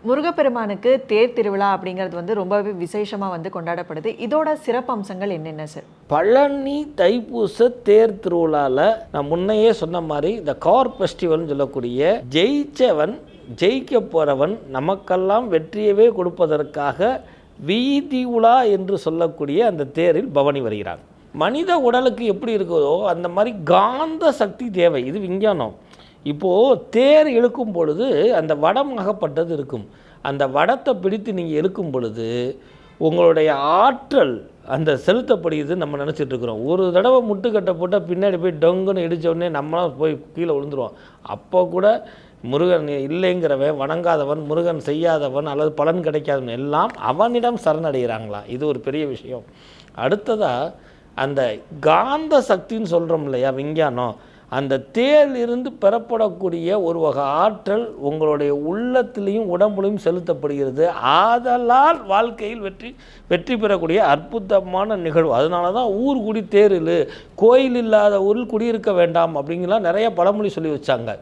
முருகப்பெருமானுக்கு தேர் திருவிழா அப்படிங்கிறது வந்து ரொம்பவே விசேஷமாக வந்து கொண்டாடப்படுது. இதோட சிறப்பம்சங்கள் என்னென்ன சார்? பழனி தைப்பூச தேர் திருவிழாவில் நான் முன்னையே சொன்ன மாதிரி இந்த கார் ஃபெஸ்டிவல்னு சொல்லக்கூடிய ஜெயிச்சவன் ஜெயிக்க போகிறவன் நமக்கெல்லாம் வெற்றியவே கொடுப்பதற்காக வீதி உலா என்று சொல்லக்கூடிய அந்த தேரில் பவனி வருகிறான். மனித உடலுக்கு எப்படி இருக்குதோ அந்த மாதிரி காந்த சக்தி தேவை. இது விஞ்ஞானம். இப்போது தேர் இழுக்கும் பொழுது அந்த வடம் அகப்பட்டது இருக்கும். அந்த வடத்தை பிடித்து நீங்கள் இழுக்கும் பொழுது உங்களுடைய ஆற்றல் அந்த செலுத்தப்படுகிறது. நம்ம நினச்சிட்டு இருக்கிறோம். ஒரு தடவை முட்டுக்கட்டை போட்டால் பின்னாடி போய் டொங்குன்னு இடித்தோடனே நம்மளாம் போய் கீழே விழுந்துருவோம். அப்போ கூட முருகன் இல்லைங்கிறவன், வணங்காதவன், முருகன் செய்யாதவன் அல்லது பலன் கிடைக்காதவன் எல்லாம் அவனிடம் சரணடைகிறாங்களாம். இது ஒரு பெரிய விஷயம். அடுத்ததாக அந்த காந்த சக்தின்னு சொல்கிறோம் இல்லையா, விஞ்ஞானம், அந்த தேரிலிருந்து பெறப்படக்கூடிய ஒரு வகை ஆற்றல் உங்களுடைய உள்ளத்திலையும் உடம்புலையும் செலுத்தப்படுகிறது. ஆதலால் வாழ்க்கையில் வெற்றி பெறக்கூடிய அற்புதமான நிகழ்வு. அதனால தான் ஊர் குடி தேரில், கோயில் இல்லாத ஊரில் குடியிருக்க வேண்டாம் அப்படிங்கலாம் நிறைய பழமொழி சொல்லி வச்சாங்க.